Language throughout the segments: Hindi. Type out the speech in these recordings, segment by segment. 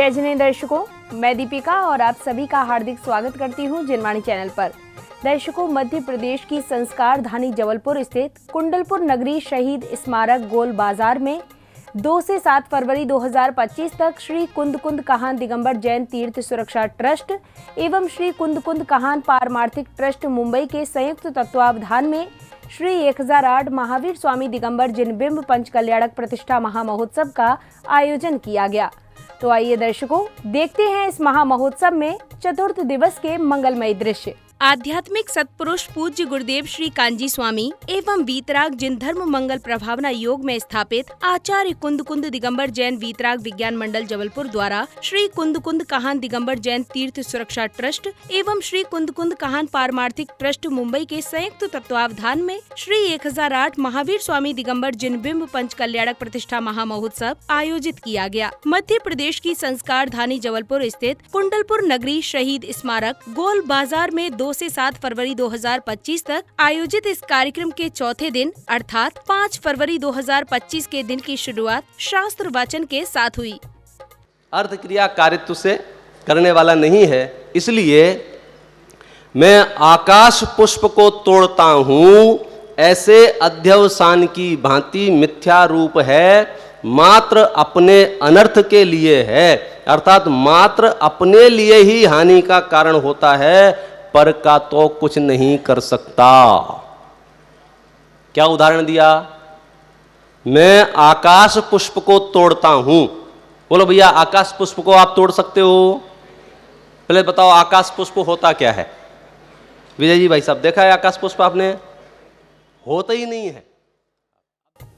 जय जिने दर्शकों, मैं दीपिका और आप सभी का हार्दिक स्वागत करती हूं जनवाणी चैनल पर। दर्शकों, मध्य प्रदेश की संस्कार धानी जबलपुर स्थित कुंडलपुर नगरी शहीद स्मारक गोल बाजार में 2 से 7 फरवरी 2025 तक श्री कुंद कुंद काहान दिगंबर जैन तीर्थ सुरक्षा ट्रस्ट एवं श्री कुंद कुंद काहान पारमार्थिक ट्रस्ट मुंबई के संयुक्त तत्वावधान में श्री 1008 महावीर स्वामी दिगंबर जिनबिंब पंच कल्याणक प्रतिष्ठा महामहोत्सव का आयोजन किया गया। तो आइए दर्शकों, देखते हैं इस महामहोत्सव में चतुर्थ दिवस के मंगलमय दृश्य। आध्यात्मिक सत्पुरुष पूज्य गुरुदेव श्री कांजी स्वामी एवं वीतराग जिन धर्म मंगल प्रभावना योग में स्थापित आचार्य कुंद कुंद दिगंबर जैन वीतराग विज्ञान मंडल जबलपुर द्वारा श्री कुंद कुंद काहान दिगंबर जैन तीर्थ सुरक्षा ट्रस्ट एवं श्री कुंद कुंद काहान पारमार्थिक ट्रस्ट मुंबई के संयुक्त तत्वावधान में श्री 1008 महावीर स्वामी दिगंबर जिनबिंब पंच कल्याणक प्रतिष्ठा महामहोत्सव आयोजित किया गया। मध्य प्रदेश की संस्कार धानी जबलपुर स्थित कुंडलपुर नगरी शहीद स्मारक गोल बाजार में 2 से 7 फरवरी 2025 तक आयोजित इस कार्यक्रम के चौथे दिन अर्थात 5 फरवरी 2025 के दिन की शुरुआत शास्त्र वाचन के साथ हुई। अर्थ क्रिया कारित्व से करने वाला नहीं है, इसलिए मैं आकाश पुष्प को तोड़ता हूँ, ऐसे अध्यवसान की भांति मिथ्या रूप है, मात्र अपने अनर्थ के लिए है, अर्थात मात्र अपने लिए ही हानि का कारण होता है, पर का तो कुछ नहीं कर सकता। क्या उदाहरण दिया? मैं आकाश पुष्प को तोड़ता हूं। बोलो भैया, आकाश पुष्प को आप तोड़ सकते हो? पहले बताओ, आकाश पुष्प होता क्या है? विजय जी भाई साहब, देखा है आकाश पुष्प आपने? होता ही नहीं है।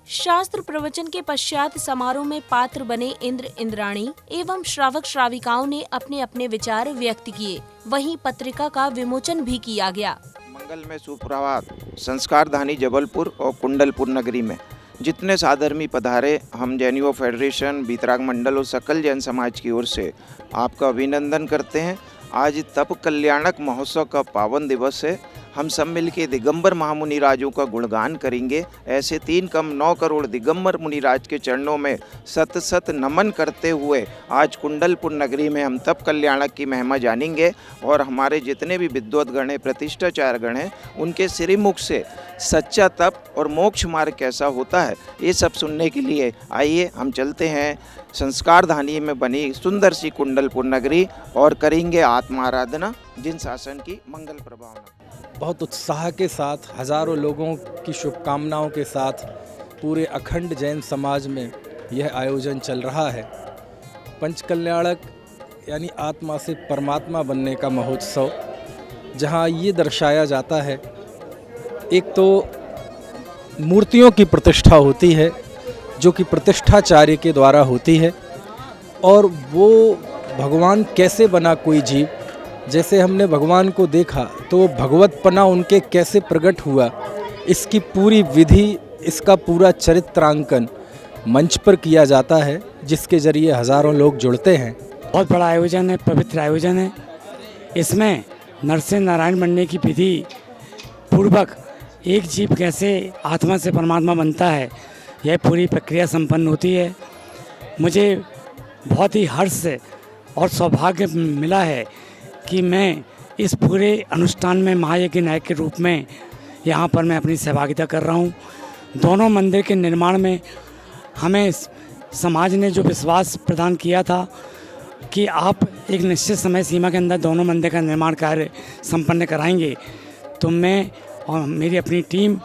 शास्त्र प्रवचन के पश्चात समारोह में पात्र बने इंद्र इंद्राणी एवं श्रावक श्राविकाओं ने अपने अपने विचार व्यक्त किए। वहीं पत्रिका का विमोचन भी किया गया। मंगल में सुप्रभात। संस्कार धानी जबलपुर और कुंडलपुर नगरी में जितने साधर्मी पधारे, हम जैनियों फेडरेशन वीतराग मंडल और सकल जैन समाज की ओर से आपका अभिनंदन करते हैं। आज तप कल्याणक महोत्सव का पावन दिवस है। हम सब मिलके दिगंबर महामुनि राजों का गुणगान करेंगे। ऐसे 3 कम 9 करोड़ दिगंबर मुनिराज के चरणों में सत सत नमन करते हुए आज कुंडलपुर नगरी में हम तप कल्याणक की महिमा जानेंगे और हमारे जितने भी विद्वत गण हैं, प्रतिष्ठाचार गण हैं, उनके श्रीमुख से सच्चा तप और मोक्ष मार्ग कैसा होता है, ये सब सुनने के लिए आइए हम चलते हैं संस्कार धानी में बनी सुंदर सी कुंडलपुर नगरी और करेंगे आत्माराधना, जिन शासन की मंगल प्रभावना। बहुत उत्साह के साथ, हजारों लोगों की शुभकामनाओं के साथ पूरे अखंड जैन समाज में यह आयोजन चल रहा है। पंच कल्याणक यानी आत्मा से परमात्मा बनने का महोत्सव, जहां ये दर्शाया जाता है, एक तो मूर्तियों की प्रतिष्ठा होती है जो कि प्रतिष्ठाचार्य के द्वारा होती है, और वो भगवान कैसे बना कोई जीव, जैसे हमने भगवान को देखा तो भगवतपना उनके कैसे प्रकट हुआ, इसकी पूरी विधि, इसका पूरा चरित्रांकन मंच पर किया जाता है, जिसके जरिए हजारों लोग जुड़ते हैं। बहुत बड़ा आयोजन है, पवित्र आयोजन है। इसमें नरसिंह नारायण बनने की विधि पूर्वक एक जीव कैसे आत्मा से परमात्मा बनता है, यह पूरी प्रक्रिया संपन्न होती है। मुझे बहुत ही हर्ष और सौभाग्य मिला है कि मैं इस पूरे अनुष्ठान में महायज्ञ नायक के रूप में यहाँ पर मैं अपनी सहभागिता कर रहा हूँ। दोनों मंदिर के निर्माण में हमें समाज ने जो विश्वास प्रदान किया था कि आप एक निश्चित समय सीमा के अंदर दोनों मंदिर का निर्माण कार्य संपन्न कराएंगे, तो मैं और मेरी अपनी टीम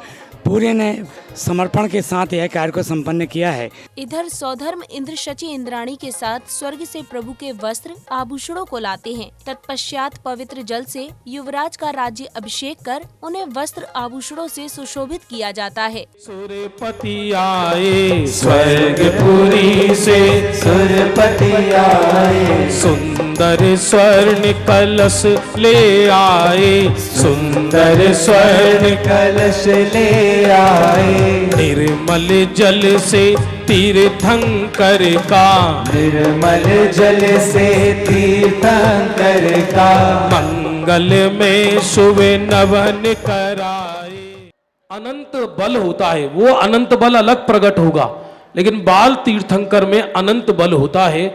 पूरे ने समर्पण के साथ यह कार्य को संपन्न किया है। इधर सौधर्म इंद्र शची इंद्राणी के साथ स्वर्ग से प्रभु के वस्त्र आभूषणों को लाते हैं। तत्पश्चात पवित्र जल से युवराज का राज्य अभिषेक कर उन्हें वस्त्र आभूषणों से सुशोभित किया जाता है। सुरपति आए स्वर्गपुरी से, सुरपति आए सुंदर स्वर्ण कलश ले आए, सुंदर स्वर्ण कलश ले आए, निर्मल जल से तीर्थंकर का, निर्मल जल से तीर्थंकर का, मंगल में शुभ नवन कराए। अनंत बल होता है, वो अनंत बल अलग प्रकट होगा, लेकिन बाल तीर्थंकर में अनंत बल होता है।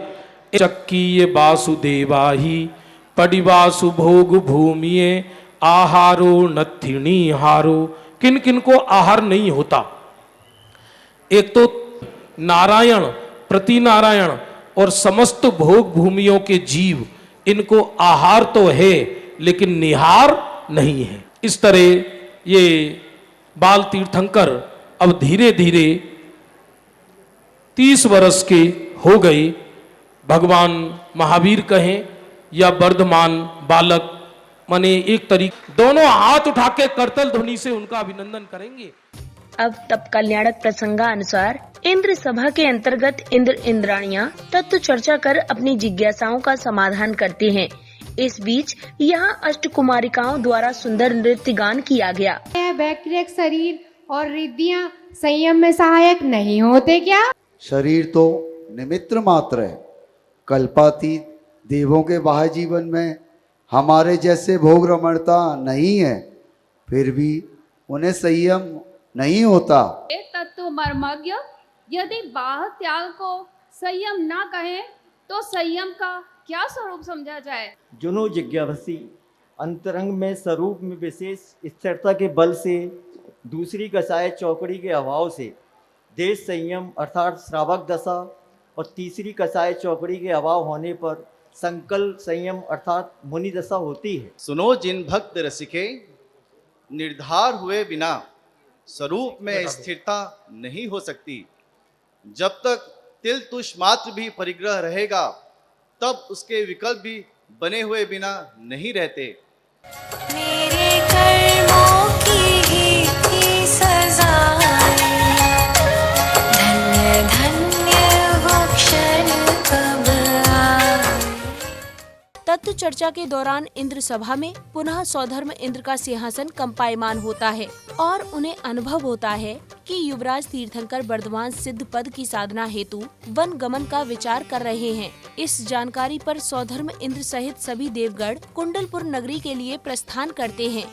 चक्कीय वासुदेवाही पडिवासु भोग भूमिये आहारो नथिणी हारो। किन किन को आहार नहीं होता? एक तो नारायण, प्रति नारायण और समस्त भोग भूमियों के जीव, इनको आहार तो है लेकिन निहार नहीं है। इस तरह ये बाल तीर्थंकर अब धीरे धीरे 30 वर्ष के हो गए। भगवान महावीर कहें या वर्धमान बालक, माने एक तरीके दोनों हाथ उठा के करतल ध्वनि से उनका अभिनंदन करेंगे। अब तप कल्याणक प्रसंगानुसार इंद्र सभा के अंतर्गत इंद्र इंद्राणियां तत्व चर्चा कर अपनी जिज्ञासाओं का समाधान करते हैं। इस बीच यहाँ अष्टकुमारिकाओं द्वारा सुंदर नृत्य गान किया गया। वैक्रिक शरीर और रिद्धियां संयम में सहायक नहीं होते क्या? शरीर तो निमित्त मात्र है। कल्पातीत देवों के बाह्य जीवन में हमारे जैसे भोग रमणता नहीं है, फिर भी उन्हें संयम नहीं होता। तत्व मर्मज्ञ यदि बाह्य त्याग को संयम ना कहें तो संयम का क्या स्वरूप समझा जाए? जुनो जिज्ञासी अंतरंग में स्वरूप में विशेष स्थिरता के बल से, दूसरी कसाय चौकड़ी के अभाव से देश संयम अर्थात श्रावक दशा, और तीसरी कसाय चौकड़ी के अभाव होने पर संकल्प संयम अर्थात मुनि दशा होती है। सुनो जिन भक्त रसिके, निर्धार हुए बिना स्वरूप में स्थिरता नहीं हो सकती। जब तक तिल तुष मात्र भी परिग्रह रहेगा तब उसके विकल्प भी बने हुए बिना नहीं रहते। मेरे कर्मों की ही सजा, धन्य धन्य वो क्षण कब आए। तत्व चर्चा के दौरान इंद्र सभा में पुनः सौधर्म इंद्र का सिंहासन कंपायमान होता है और उन्हें अनुभव होता है कि युवराज तीर्थंकर वर्धमान सिद्ध पद की साधना हेतु वन गमन का विचार कर रहे हैं। इस जानकारी पर सौधर्म इंद्र सहित सभी देवगण कुंडलपुर नगरी के लिए प्रस्थान करते हैं।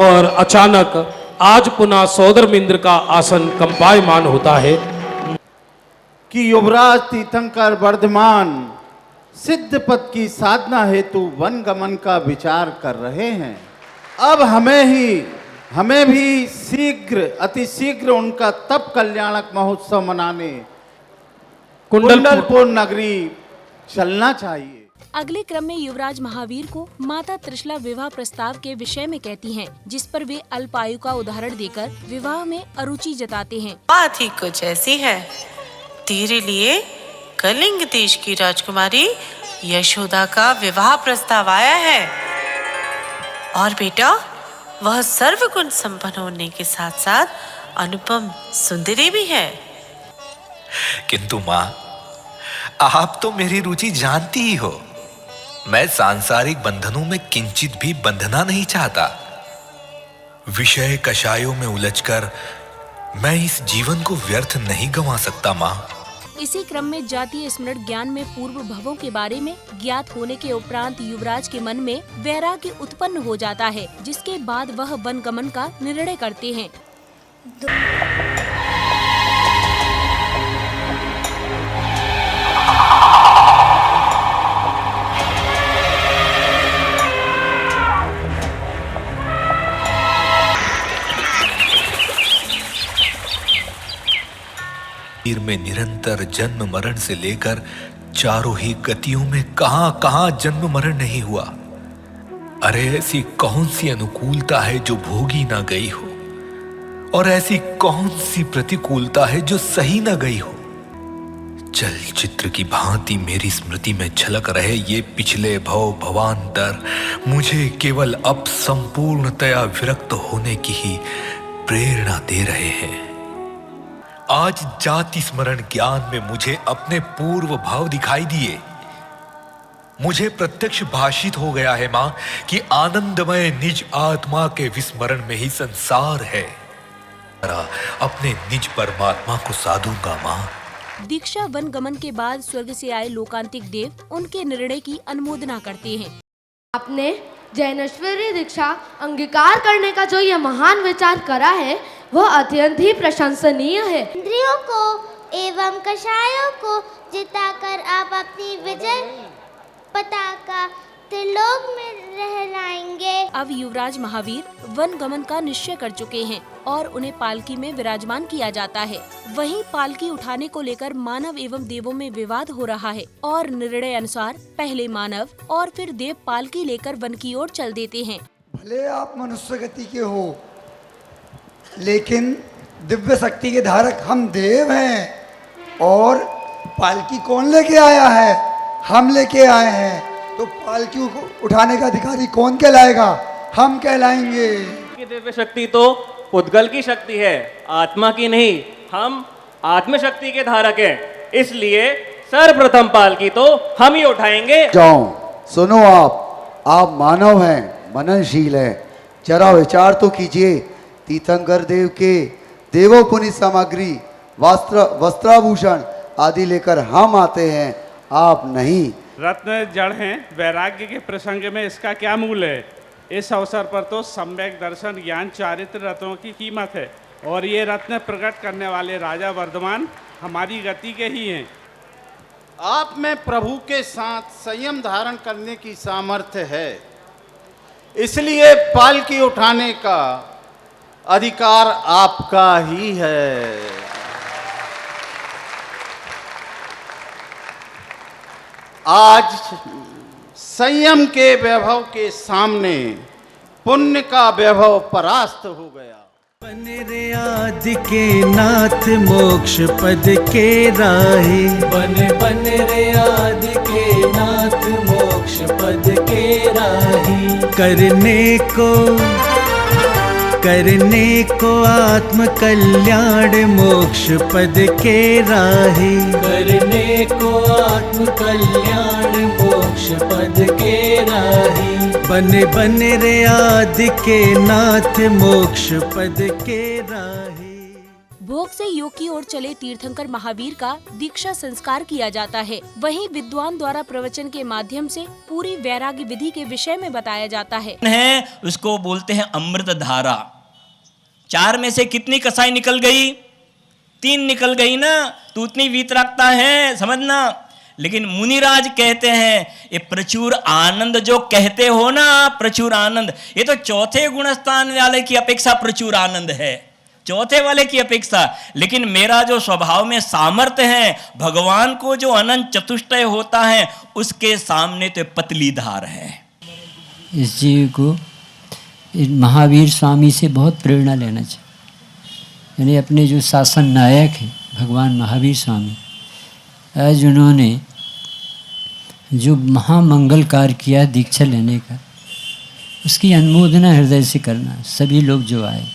और अचानक आज पुनः सौधर्म इंद्र का आसन कंपायमान होता है कि युवराज तीर्थंकर वर्धमान सिद्ध पद की साधना हेतु वन गमन का विचार कर रहे हैं। अब हमें भी शीघ्र अति शीघ्र उनका तप कल्याणक महोत्सव मनाने कुंडलपुर नगरी चलना चाहिए। अगले क्रम में युवराज महावीर को माता त्रिशला विवाह प्रस्ताव के विषय में कहती हैं, जिस पर वे अल्पायु का उदाहरण देकर विवाह में अरुचि जताते हैं। बात ही कुछ ऐसी है, तेरे लिए कलिंग देश की राजकुमारी यशोदा का विवाह प्रस्ताव आया है और बेटा वह सर्वगुण संपन्न होने के साथ साथ अनुपम सुंदरी भी है। किंतु माँ, आप तो मेरी रुचि जानती ही हो। मैं सांसारिक बंधनों में किंचित भी बंधना नहीं चाहता। विषय कषायों में उलझकर मैं इस जीवन को व्यर्थ नहीं गंवा सकता माँ। इसी क्रम में जातीय स्मरण ज्ञान में पूर्व भवों के बारे में ज्ञात होने के उपरांत युवराज के मन में वैराग्य उत्पन्न हो जाता है, जिसके बाद वह वन गमन का निर्णय करते हैं। में निरंतर जन्म मरण से लेकर चारों ही गतियों में कहां जन्म मरण नहीं हुआ। अरे ऐसी कौन सी अनुकूलता है जो भोगी ना गई हो, और ऐसी कौन सी प्रतिकूलता है जो सही ना गई हो। चलचित्र की भांति मेरी स्मृति में झलक रहे ये पिछले भव भवांतर मुझे केवल अब संपूर्णतया विरक्त होने की ही प्रेरणा दे रहे हैं। आज जाति स्मरण ज्ञान में मुझे अपने पूर्व भाव दिखाई दिए। मुझे प्रत्यक्ष भाषित हो गया है मां कि आनंदमय निज आत्मा के विस्मरण में ही संसार है। अपने निज परमात्मा को साधूंगा मां। दीक्षा वन गमन के बाद स्वर्ग से आए लोकांतिक देव उनके निर्णय की अनुमोदना करते हैं। आपने जैनेश्वरी दीक्षा अंगीकार करने का जो यह महान विचार करा है, वह अत्यंत ही प्रशंसनीय है। इंद्रियों को एवं कषायों को जिताकर आप अपनी विजय पताका त्रिलोक में लहराएंगे। अब युवराज महावीर वन गमन का निश्चय कर चुके हैं और उन्हें पालकी में विराजमान किया जाता है। वहीं पालकी उठाने को लेकर मानव एवं देवों में विवाद हो रहा है और निर्णय अनुसार पहले मानव और फिर देव पालकी लेकर वन की ओर चल देते हैं। भले आप मनुष्य गति के हो, लेकिन दिव्य शक्ति के धारक हम देव हैं। और पालकी कौन लेके आया है? हम लेके आए हैं। तो पालकी को उठाने का अधिकारी कौन कहलाएगा? हम कहलाएंगे। दिव्य शक्ति तो उद्गल की शक्ति है, आत्मा की नहीं। हम आत्म शक्ति के धारक हैं, इसलिए सर्वप्रथम पालकी तो हम ही उठाएंगे। जाओ, सुनो, आप मानव हैं, मननशील हैं, जरा विचार तो कीजिए। तीर्थंकर देव के देवोपुनी सामग्री, वस्त्राभूषण आदि लेकर हम आते हैं, आप नहीं। रत्न जड़ हैं, वैराग्य के प्रसंग में इसका क्या मूल है? इस अवसर पर तो सम्यक दर्शन, ज्ञान, चारित्र रत्नों की कीमत है और ये रत्न प्रकट करने वाले राजा वर्धमान हमारी गति के ही हैं। आप में प्रभु के साथ संयम धारण करने की सामर्थ्य है, इसलिए पालकी उठाने का अधिकार आपका ही है। आज संयम के वैभव के सामने पुण्य का वैभव परास्त हो गया। बन रे आदि के नाथ मोक्ष पद के राहे, बन रे आदि के नाथ मोक्ष पद के राहे। करने को आत्म कल्याण मोक्ष पद के राहे, करने को आत्म कल्याण मोक्ष पद के राहे। बन रे आदि के नाथ मोक्ष पद के राहे। भोग से योग की ओर चले तीर्थंकर महावीर का दीक्षा संस्कार किया जाता है। वहीं विद्वान द्वारा प्रवचन के माध्यम से पूरी वैराग्य विधि के विषय में बताया जाता है। उसको बोलते हैं अमृत धारा। 4 में से कितनी कसाई निकल गई? 3 निकल गई ना, तो उतनी वीतरागता है, समझना। लेकिन मुनिराज कहते हैं ये प्रचुर आनंद जो कहते हो ना, प्रचुर आनंद, ये तो चौथे गुणस्थान वाले की अपेक्षा प्रचुर आनंद है, चौथे वाले की अपेक्षा। लेकिन मेरा जो स्वभाव में सामर्थ्य है, भगवान को जो अनंत चतुष्टय होता है उसके सामने तो पतली धार है। इस जीव को महावीर स्वामी से बहुत प्रेरणा लेना चाहिए। यानी अपने जो शासन नायक हैं भगवान महावीर स्वामी, आज उन्होंने जो महामंगल कार्य किया दीक्षा लेने का, उसकी अनुमोदना हृदय से करना। सभी लोग जो आए,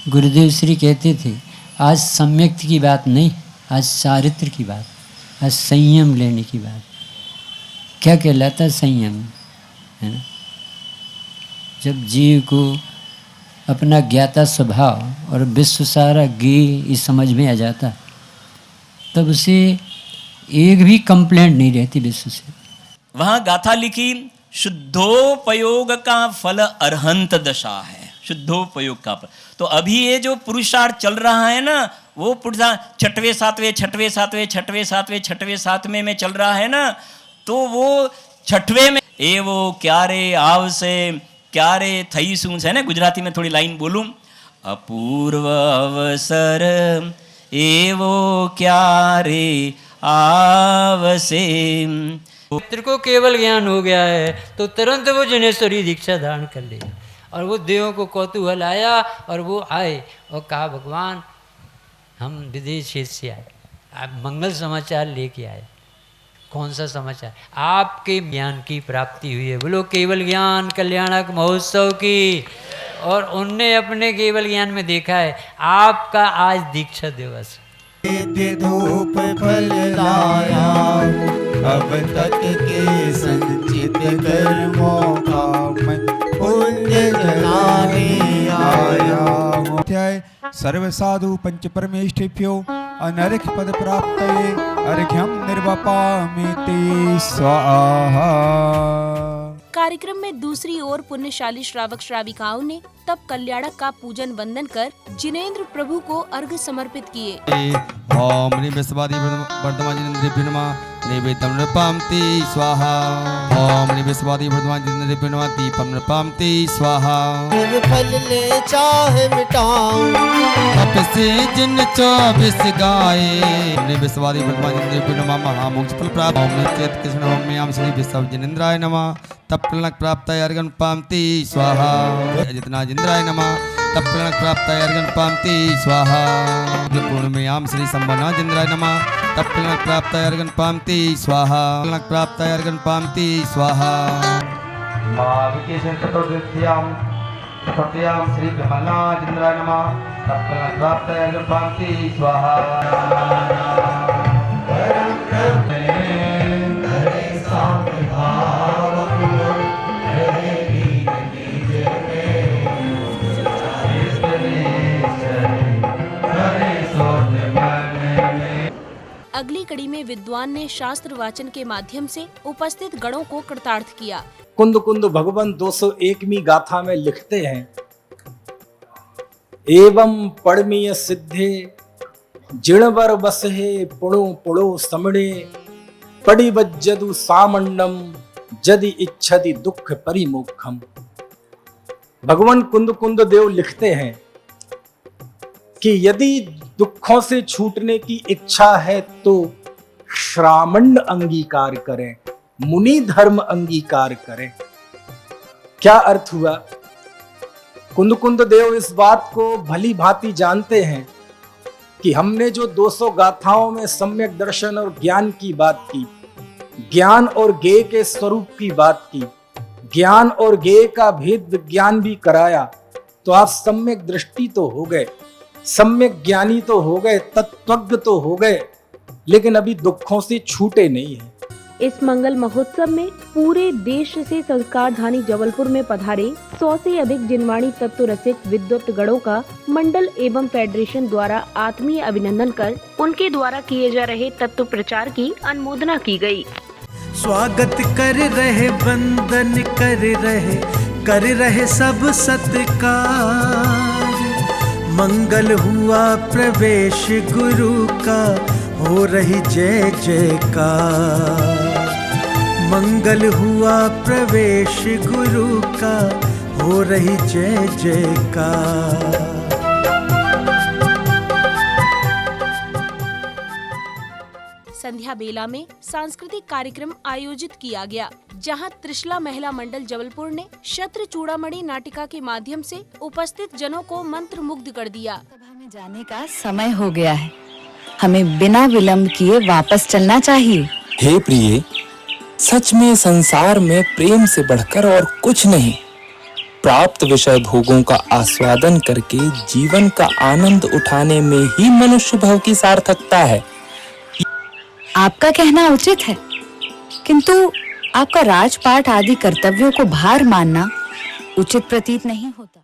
गुरुदेव श्री कहते थे आज सम्यक की बात नहीं, आज चारित्र की बात, आज संयम लेने की बात। क्या कहलाता संयम, है ना? जब जीव को अपना ज्ञाता स्वभाव और विश्व सारा ज्ञेय इस समझ में आ जाता, तब उसे एक भी कंप्लेंट नहीं रहती विश्व से। वहां गाथा लिखी, शुद्धोपयोग का फल अरहंत दशा है। शुद्धोपयोग का फल, तो अभी ये जो पुरुषार्थ चल रहा है ना, वो पुरुषार्थ 6वें 7वें 6वें 7वें 6वें 7वें 6वें 7वें में चल रहा है ना, तो वो 6वें में ए वो क्या रे आव से क्या रे थई सूंस है ना। गुजराती में थोड़ी लाइन बोलूं, अपूर्व अवसर एवो क्या रे आवसे। पुत्र को केवल ज्ञान हो गया है तो तुरंत वो जनेश्वरी दीक्षा धारण कर ले, और वो देवों को कौतूहल आया और वो आए और कहा भगवान हम विदेश से आए, आप मंगल समाचार लेके आए। कौन सा समाचार? आपके ज्ञान की प्राप्ति हुई है। बोलो केवल ज्ञान कल्याणक महोत्सव की। और उनने अपने केवल ज्ञान में देखा है आपका आज दीक्षा दिवस। धूप फल लाया, अब तक के संचित कर्मों का मैं पुण्य जलाने आया। अध्याय सर्व साधु पंच परमेष्ठिभ्यो अनर्घ पद प्राप्तये अर्घ्यं निर्वपामि ते स्वाहा। कार्यक्रम में दूसरी ओर पुण्यशाली श्रावक श्राविकाओं ने तप कल्याणक का पूजन वंदन कर जिनेंद्र प्रभु को अर्घ्य समर्पित किए। ओम निवेशवादी वर्धमान जिनेंद्र नमः नैवेद्यं नृपामति स्वाहा। ओम निवेशवादी वर्धमान जिनेंद्र नमः दीपं नृपामति स्वाहा। फल ले चाहे मिटाऊं तप से जिन 24 गाए निवेशवादी वर्धमान जिनेंद्र नमः महामोक्ष फल प्राप्त। ओम नित्यत कृष्ण ओम याम श्री विश्व जिनेंद्राय नमः तप प्रणक प्राप्त अर्घ्यं पामति स्वाहा। जितना जिंद्राय नमः तप प्रणक प्राप्त अर्घ्यं पामति स्वाहा। पूर्णमयाम श्री संबना जिंद्राय नमः तप प्रणक प्राप्त अर्घ्यं पामति स्वाहा। प्रणक प्राप्त अर्घ्यं पामति स्वाहा। चतुर्थ्याम श्री ब्रह्मणा जिंद्राय नमः तप प्रणक प्राप्त अर्घ्यं पामति स्वाहा। अगली कड़ी में विद्वान ने शास्त्र वाचन के माध्यम से उपस्थित गणों को कृतार्थ किया। कुंद कुंद भगवान 201वीं गाथा में लिखते हैं, एवं पड़मीय सिद्धे जिणवर बसहे पुणो पुणो समणे पड़ी बज्जदु सामंडम जदि इच्छति दुख परिमुखम। भगवान कुंद कुंद देव लिखते हैं कि यदि दुखों से छूटने की इच्छा है तो श्रामंड अंगीकार करें, मुनि धर्म अंगीकार करें। क्या अर्थ हुआ? कुंद कुंद देव इस बात को भली भांति जानते हैं कि हमने जो 200 गाथाओं में सम्यक दर्शन और ज्ञान की बात की, ज्ञान और ज्ञेय के स्वरूप की बात की, ज्ञान और ज्ञेय का भेद विज्ञान भी कराया, तो आप सम्यक दृष्टि तो हो गए, सम्यक ज्ञानी तो हो गए, तत्वज्ञ तो हो गए, लेकिन अभी दुखों से छूटे नहीं हैं। इस मंगल महोत्सव में पूरे देश से संस्कारधानी जबलपुर में पधारे 100 से अधिक जिनवाणी तत्व रसिक विद्वत गणों का मंडल एवं फेडरेशन द्वारा आत्मीय अभिनंदन कर उनके द्वारा किए जा रहे तत्व प्रचार की अनुमोदना की गई। स्वागत कर रहे, वंदन कर रहे सब सत्कार। मंगल हुआ प्रवेश गुरु का, हो रही जय जयकार। मंगल हुआ प्रवेश गुरु का, हो रही जय जयकार। संध्या बेला में सांस्कृतिक कार्यक्रम आयोजित किया गया, जहां त्रिशला महिला मंडल जबलपुर ने शत्र चूड़ामणि नाटिका के माध्यम से उपस्थित जनों को मंत्र मुग्ध कर दिया। सभा में जाने का समय हो गया है, हमें बिना विलंब किए वापस चलना चाहिए। हे प्रिय, सच में संसार में प्रेम से बढ़कर और कुछ नहीं। प्राप्त विषय भोगों का आस्वादन करके जीवन का आनंद उठाने में ही मनुष्य भव की सार्थकता है। आपका कहना उचित है, किंतु आपका राजपाट आदि कर्तव्यों को भार मानना उचित प्रतीत नहीं होता।